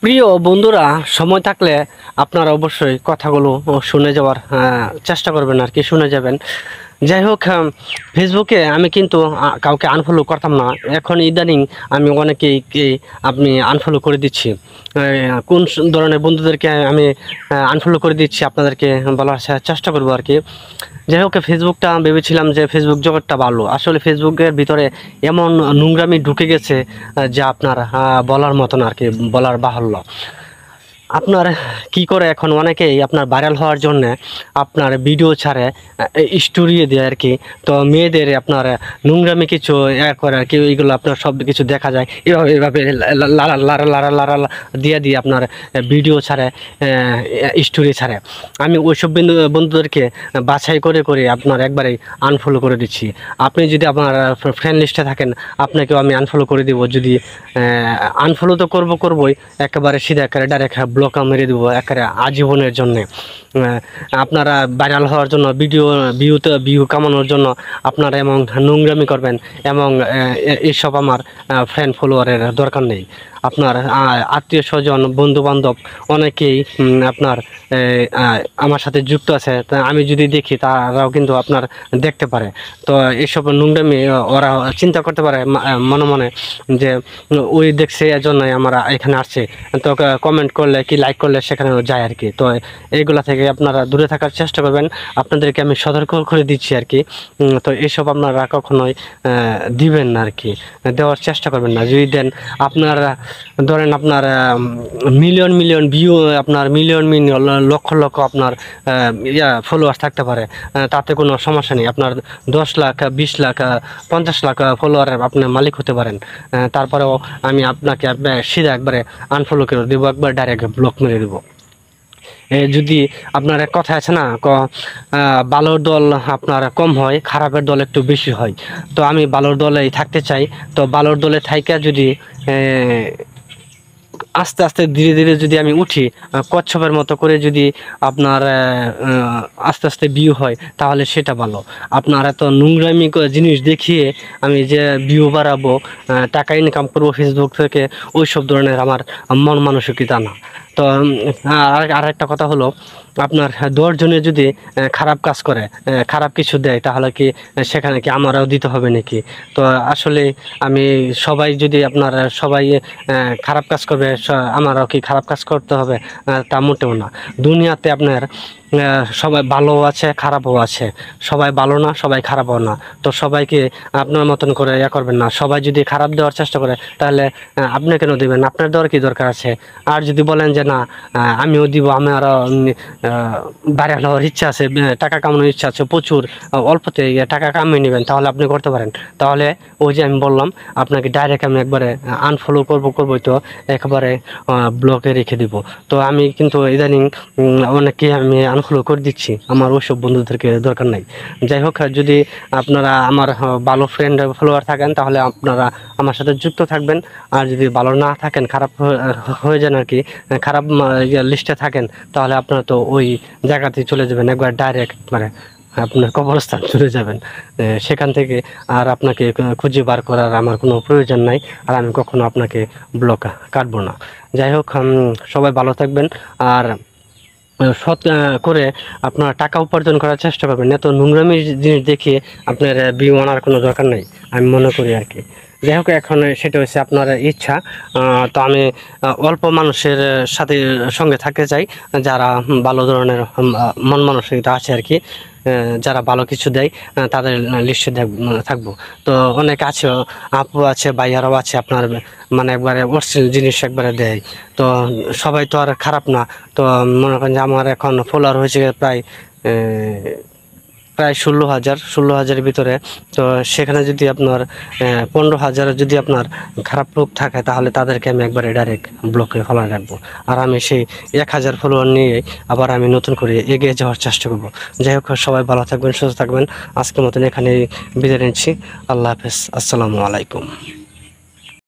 প্রিয় বন্ধুরা, সময় থাকলে আপনারা অবশ্যই কথাগুলো শুনে যাওয়ার চেষ্টা করবেন আর কি, শুনে যাবেন। যাই হোক, ফেসবুকে আমি কিন্তু কাউকে আনফলো করতাম না। এখন ইদানিং আমি অনেকেই আপনি আনফলো করে দিচ্ছি। কোন ধরনের বন্ধুদেরকে আমি আনফলো করে দিচ্ছি আপনাদেরকে বলার চেষ্টা করবো আর কি। যাই হোক, ফেসবুকটা ভেবেছিলাম যে ফেসবুক জগৎটা ভালো, আসলে ফেসবুকের ভিতরে এমন নোংরামি ঢুকে গেছে যা আপনার বলার মতন আর কি, বলার বাহুল্য। আপনার কি করে এখন অনেকেই আপনার ভাইরাল হওয়ার জন্য আপনার ভিডিও ছাড়ে, স্টোরি দেয় আর কি। তো মেয়েদের আপনার নোংরামি কিছু করে আর কি, এইগুলো আপনার সব কিছু দেখা যায়। এভাবে এভাবে লারা লারা লারা লারা দিয়ে দিয়ে আপনার ভিডিও ছাড়ে, স্টোরি ছাড়ে। আমি ওইসব বন্ধুদেরকে বাছাই করে করে আপনার একবারেই আনফলো করে দিচ্ছি। আপনি যদি আপনার ফ্রেন্ড লিস্টে থাকেন, আপনাকেও আমি আনফলো করে দিব। যদি আনফলো তো করবোই, একেবারে সিধা একেবারে ডাইরেক্ট ব্লক মেরে দেবো একেবারে আজীবনের জন্যে। আপনারা ভাইরাল হওয়ার জন্য, ভিউ কামানোর জন্য আপনারা এমন নোংরামি করবেন, এবং এইসব আমার ফ্রেন্ড ফলোয়ারের দরকার নেই। আপনার আত্মীয় স্বজন, বন্ধুবান্ধব অনেকেই আপনার আমার সাথে যুক্ত আছে। তা আমি যদি দেখি, তারাও কিন্তু আপনার দেখতে পারে। তো এইসব নোংরামি ওরা চিন্তা করতে পারে মনে মনে যে ওই দেখছে, এজন্যই আমরা এখানে আসছে। তো কমেন্ট করলে কি লাইক করলে সেখানে যায় আর কি। তো এইগুলা থেকে আপনারা দূরে থাকার চেষ্টা করবেন। আপনাদেরকে আমি সতর্ক করে দিচ্ছি আর কি। তো এইসব আপনারা কখনোই দিবেন না আর কি, দেওয়ার চেষ্টা করবেন না। যদি দেন, আপনারা ধরেন আপনার মিলিয়ন মিলিয়ন ভিউ, আপনার মিলিয়ন মিলিয়ন লক্ষ লক্ষ আপনার ফলোয়ার্স থাকতে পারে, তাতে কোনো সমস্যা নেই। আপনার 10 লাখ, 20 লাখ, 50 লাখ ফলোয়ারের আপনি মালিক হতে পারেন। তারপরেও আমি আপনাকে সিধা একবারে আনফলো করে দেবো, একবার ডাইরেক্ট ব্লক মেরে দেবো। যদি আপনার এক কথা আছে না, ভালোর দল আপনার কম হয়, খারাপের দল একটু বেশি হয়। তো আমি ভালোর দলেই থাকতে চাই। তো ভালোর দলে থাইকা যদি আস্তে আস্তে ধীরে ধীরে যদি আমি উঠি, কচ্ছপের মতো করে যদি আপনার আস্তে আস্তে ভিউ হয়, তাহলে সেটা ভালো। আপনার এত নোংরামি জিনিস দেখিয়ে আমি যে ভিউ বাড়াবো, টাকা ইনকাম করবো ফেসবুক থেকে, ওই সব ধরনের আমার মন মানসিকতা না। তো আর একটা কথা হলো, আপনার 10 জনে যদি খারাপ কাজ করে, খারাপ কিছু দেয়, তাহলে কি সেখানে কি আমারও দিতে হবে নাকি? তো আসলে আমি সবাই যদি আপনার সবাই খারাপ কাজ করবে, আমারও কি খারাপ কাজ করতে হবে? তা মোটেও না। দুনিয়াতে আপনার সবাই ভালো আছে, খারাপও আছে। সবাই ভালো না, সবাই খারাপও না। তো সবাইকে আপনার মতন করে করবেন না। সবাই যদি খারাপ দেওয়ার চেষ্টা করে, তাহলে আপনি কেন দেবেন? আপনার দেওয়ার কি দরকার আছে? আর যদি বলেন যে না, আমিও দিব, আমারও ভাইরাল হওয়ার ইচ্ছা আছে, টাকা কামানোর ইচ্ছা আছে প্রচুর, অল্পতে টাকা কামিয়ে নেবেন, তাহলে আপনি করতে পারেন। তাহলে ওই যে আমি বললাম আপনাকে, ডাইরেক্ট আমি একবারে আনফলো করবোই, তো একেবারে ব্লকে রেখে দিব। তো আমি কিন্তু ইদানিং অনেকে আমি আনফলো করে দিচ্ছি, আমার ওইসব বন্ধুদেরকে দরকার নাই। যাই হোক, যদি আপনারা আমার ভালো ফ্রেন্ড ফলোয়ার থাকেন, তাহলে আপনারা আমার সাথে যুক্ত থাকবেন। আর যদি ভালো না থাকেন, খারাপ হয়ে যান আর কি, খারাপ লিস্টে থাকেন, তাহলে আপনারা তো ওই জায়গাতে চলে যাবেন, একবার ডাইরেক্ট মানে আপনার কবরস্থান চলে যাবেন। সেখান থেকে আর আপনাকে খুঁজে বার করার আমার কোনো প্রয়োজন নাই, আর আমি কখনো আপনাকে ব্লক কাটবো না। যাই হোক, সবাই ভালো থাকবেন, আর সৎ করে আপনার টাকা উপার্জন করার চেষ্টা করবেন। এত নোংরামি জিনিস দেখিয়ে আপনার ভিউ আনার কোনো দরকার নেই, আমি মনে করি আর কি। যাই হোক, এখন সেটা হচ্ছে আপনার ইচ্ছা। তো আমি অল্প মানুষের সঙ্গে থাকতে চাই, যারা ভালো ধরনের মন মানসিকতা আছে আর কি, যারা ভালো কিছু দেয়, তাদের লিস্টে থাকবো। তো অনেক আছে, আপু আছে, ভাইয়ারাও আছে আপনার, মানে একবারে অশ্লীল জিনিস একবারে দেয়। তো সবাই তো আর খারাপ না। তো মনে করেন যে আমার এখন ফলোয়ার হয়েছে প্রায় 16,000 ভিতরে। তো সেখানে যদি আপনার 15,000 যদি আপনার খারাপ লোক থাকে, তাহলে তাদেরকে আমি একবারে ডাইরেক্ট ব্লকে ফলো রাখবো। আর আমি সেই 1,000 ফলোয়ার নিয়ে আবার আমি নতুন করে এগিয়ে যাওয়ার চেষ্টা করব। যাই হোক, সবাই ভালো থাকবেন, সুস্থ থাকবেন। আজকের মতন এখানে বিদায় নিচ্ছি। আল্লাহ হাফেজ, আসসালামু আলাইকুম।